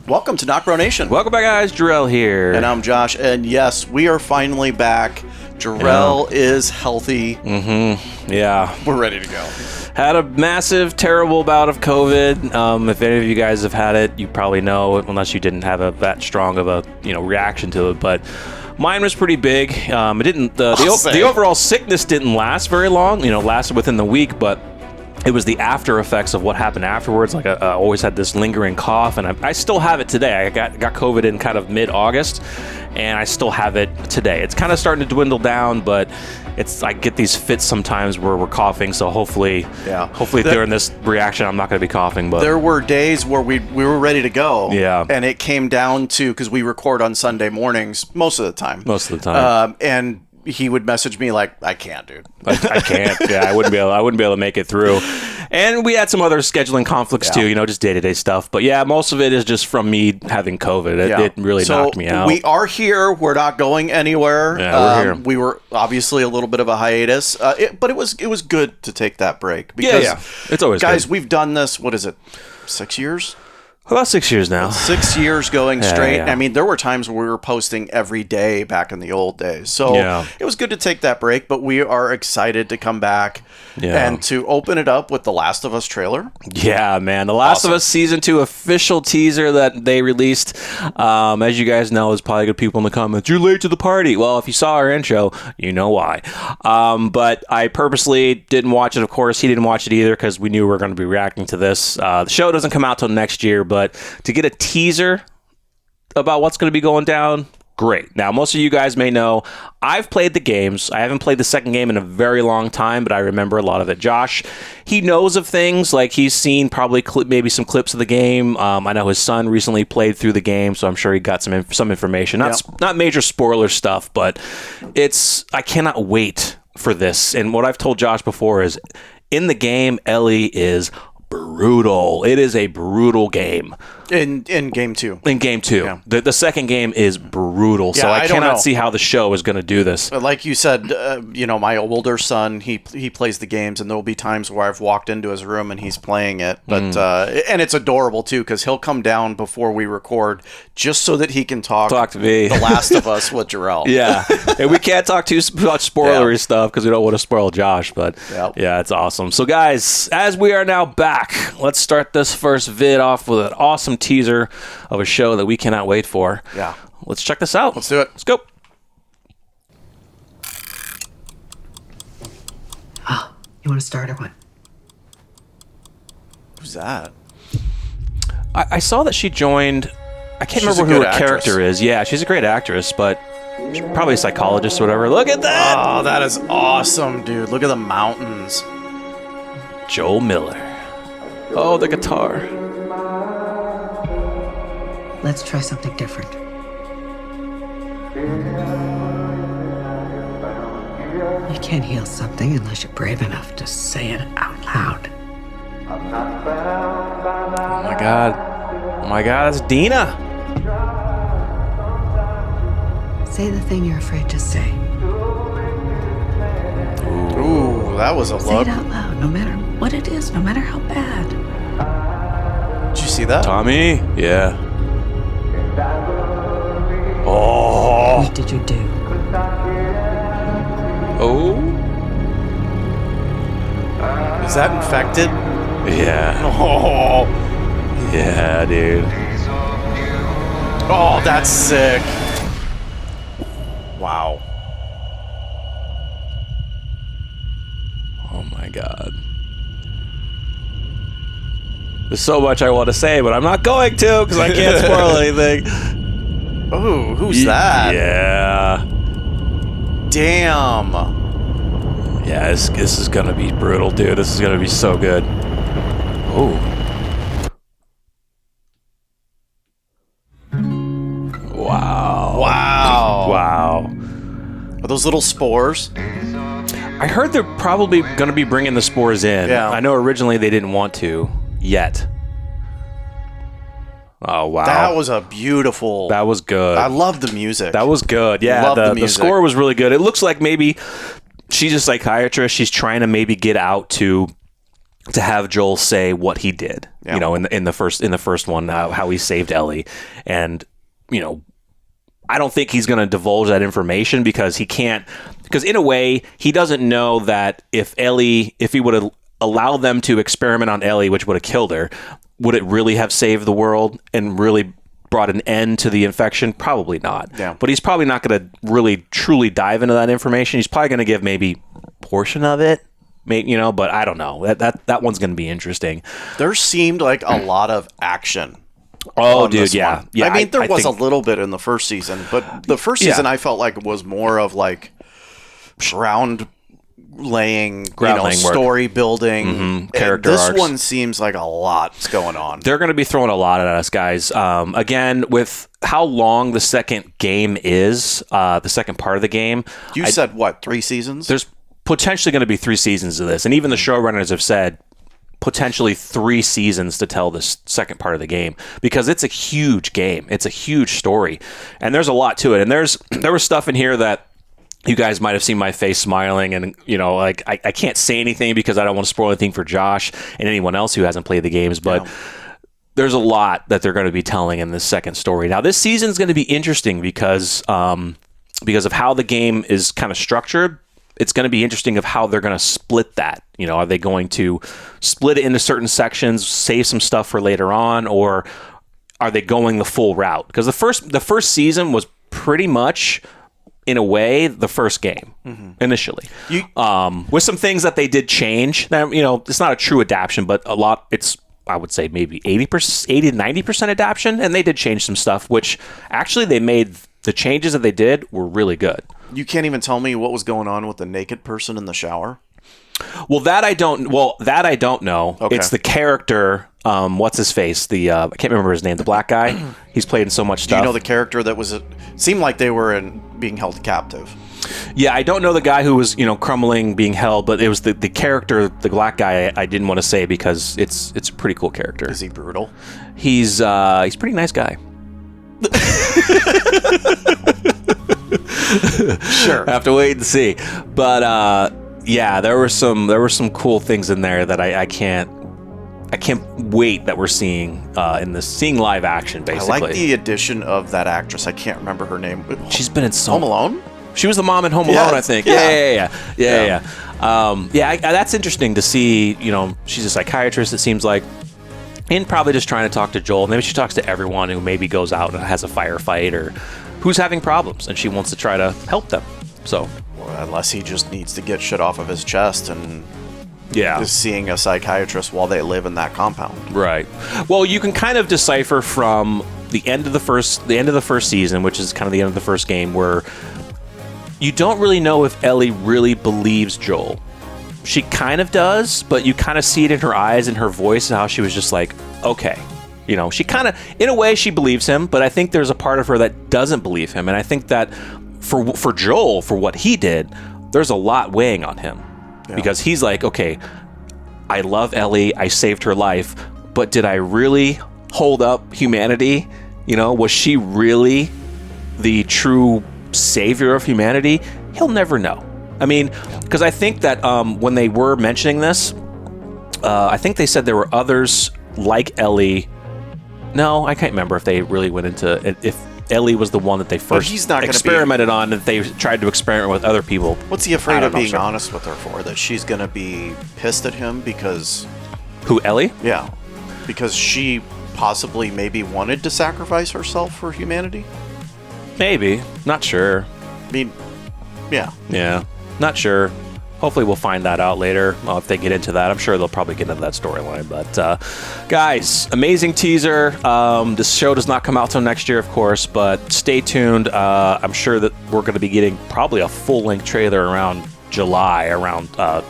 Welcome to NocBro Nation. Welcome back, guys. Jarrell here. And I'm Josh. And yes, we are finally back. Jarrell is healthy. Yeah. We're ready to go. Had a massive, terrible bout of COVID. If any of you guys have had it, you probably know, unless you didn't have that strong of a reaction to it. But mine was pretty big. It didn't. The overall sickness didn't last very long. Lasted within the week, but it was the after effects of what happened afterwards. Like I always had this lingering cough, and I still have it today. I got COVID in kind of mid-August, and I still have it today. It's kind of starting to dwindle down, but I get these fits sometimes where we're coughing. So hopefully during this reaction, I'm not going to be coughing. But there were days where we were ready to go. Yeah, and it came down to, because we record on Sunday mornings most of the time. And he would message me like, I can't, dude. I can't. Yeah, I wouldn't be able to make it through. And we had some other scheduling conflicts too, just day-to-day stuff. But yeah, most of it is just from me having COVID. It really knocked me out. We are here. We're not going anywhere. Yeah, we're here. We were obviously a little bit of a hiatus, but it was good to take that break. Because, it's always guys, good. we've done this, what is it, 6 years? About 6 years now. 6 years going straight. Yeah. I mean, there were times where we were posting every day back in the old days. So it was good to take that break, but we are excited to come back and to open it up with The Last of Us trailer. Yeah, man. The Last of Us Season 2 official teaser that they released. As you guys know, there's probably good people in the comments, you're late to the party. Well, if you saw our intro, you know why. But I purposely didn't watch it, of course. He didn't watch it either because we knew we were going to be reacting to this. The show doesn't come out till next year, but to get a teaser about what's going to be going down, great. Now, most of you guys may know I've played the games. I haven't played the second game in a very long time, but I remember a lot of it. Josh, he knows of things, like he's seen probably maybe some clips of the game. I know his son recently played through the game, so I'm sure he got some information. Not major spoiler stuff, but I cannot wait for this. And what I've told Josh before is, in the game, Ellie is brutal. It is a brutal game. In game 2. In game 2. Yeah. The second game is brutal. So I cannot see how the show is going to do this. Like you said, my older son, he plays the games, and there will be times where I've walked into his room and he's playing it. But and it's adorable too, because he'll come down before we record just so that he can talk to me. The Last of Us with Jarrell. Yeah, and we can't talk too much spoilery stuff because we don't want to spoil Josh. But yeah, it's awesome. So guys, as we are now back, let's start this first vid off with an awesome teaser of a show that we cannot wait for. Yeah. Let's check this out. Let's do it. Let's go. Oh, you want to start or what? Who's that? I saw that she joined. I can't remember who her character is. Yeah, she's a great actress, but she's probably a psychologist or whatever. Look at that. Oh, that is awesome, dude. Look at the mountains. Joel Miller. Oh, the guitar. Let's try something different. You can't heal something unless you're brave enough to say it out loud. Oh my god. Oh my god, that's Dina. Say the thing you're afraid to say. Ooh, that was a Say look. it out loud, no matter what it is, no matter how bad. Did you see that? Tommy? Yeah. Oh. What did you do? Oh. Is that infected? Yeah. Oh. Yeah, dude. Oh, that's sick. Wow. Oh my god. There's so much I want to say, but I'm not going to because I can't spoil anything. Oh, who's that? Yeah. Damn. Yeah, this is gonna be brutal, dude. This is gonna be so good. Oh. Wow. Wow. Wow. Are those little spores? I heard they're probably gonna be bringing the spores in. Yeah. I know originally they didn't want to yet. Oh, wow. That was a beautiful... That was good. I love the music. That was good. Yeah, the score was really good. It looks like maybe she's a psychiatrist. She's trying to maybe get out to to have Joel say what he did, you know, in the first one, how he saved Ellie. And, you know, I don't think he's going to divulge that information because in a way, he doesn't know that if he would have allowed them to experiment on Ellie, which would have killed her, would it really have saved the world and really brought an end to the infection? Probably not. Yeah. But he's probably not going to really truly dive into that information. He's probably going to give maybe a portion of it. You know, but I don't know. That one's going to be interesting. There seemed like a lot of action. Oh, dude, yeah. I mean, there was a little bit in the first season, but the first season I felt like it was more of like ground laying story building, character this arcs. one seems like a lot's going on. They're going to be throwing a lot at us, guys. Again, with how long the second game is, the second part of the game. You said what, 3 seasons? There's potentially going to be 3 seasons of this, and even the showrunners have said potentially 3 seasons to tell this second part of the game, because it's a huge game, it's a huge story, and there's a lot to it. And there was stuff in here that you guys might have seen my face smiling, and you know, like I can't say anything because I don't want to spoil anything for Josh and anyone else who hasn't played the games, but there's a lot that they're going to be telling in this second story. Now, this season is going to be interesting because of how the game is kind of structured. It's going to be interesting of how they're going to split that. You know, are they going to split it into certain sections, save some stuff for later on, or are they going the full route? Because the first season was pretty much, in a way, the first game initially, with some things that they did change. Now, you know, it's not a true adaptation, but a lot. It's, I would say, maybe 80 to 90% adaptation, and they did change some stuff, which actually they made. The changes that they did were really good. You can't even tell me what was going on with the naked person in the shower? Well, that I don't know. Okay. It's the character, what's his face? I can't remember his name, the black guy. He's played in so much stuff. Do you know the character that was seemed like they were being held captive? Yeah, I don't know the guy who was, you know, crumbling, being held, but it was the character, the black guy. I didn't want to say because it's a pretty cool character. Is he brutal? He's a pretty nice guy. Sure. Have to wait and see. But yeah, there were some cool things in there that I can't wait that we're seeing seeing live action, basically. I like the addition of that actress. I can't remember her name. She's been in Home Alone? She was the mom in Home Alone, I think. Yeah. That's interesting to see. You know, she's a psychiatrist, it seems like. And probably just trying to talk to Joel. Maybe she talks to everyone who maybe goes out and has a firefight or who's having problems, and she wants to try to help them. So, unless he just needs to get shit off of his chest and is seeing a psychiatrist while they live in that compound. Right. Well, you can kind of decipher from the end of the first season, which is kind of the end of the first game, where you don't really know if Ellie really believes Joel. She kind of does, but you kind of see it in her eyes and her voice, how she was just like, okay. You know, she kind of, in a way, she believes him, but I think there's a part of her that doesn't believe him. And I think that for Joel, for what he did, there's a lot weighing on him. Yeah. Because he's like, okay, I love Ellie, I saved her life, but did I really hold up humanity? You know, was she really the true savior of humanity? He'll never know. I mean, because I think that when they were mentioning this, I think they said there were others like Ellie. No, I can't remember if they really went into if Ellie was the one that they first experimented on, that they tried to experiment with other people. What's he afraid of being honest with her for? That she's going to be pissed at him because... Who, Ellie? Yeah. Because she possibly maybe wanted to sacrifice herself for humanity? Maybe. Not sure. I mean, yeah. Yeah. Not sure. Hopefully we'll find that out later if they get into that. I'm sure they'll probably get into that storyline. But, guys, amazing teaser. This show does not come out till next year, of course, but stay tuned. I'm sure that we're going to be getting probably a full-length trailer around July, around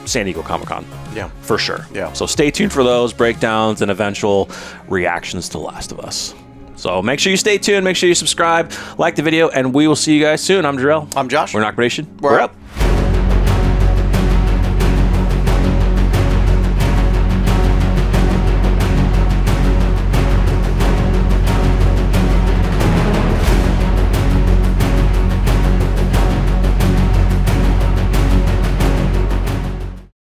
San Diego Comic-Con. Yeah. For sure. Yeah. So stay tuned for those breakdowns and eventual reactions to Last of Us. So make sure you stay tuned. Make sure you subscribe, like the video, and we will see you guys soon. I'm Jarrell. I'm Josh. We're NocBro Nation. We're up.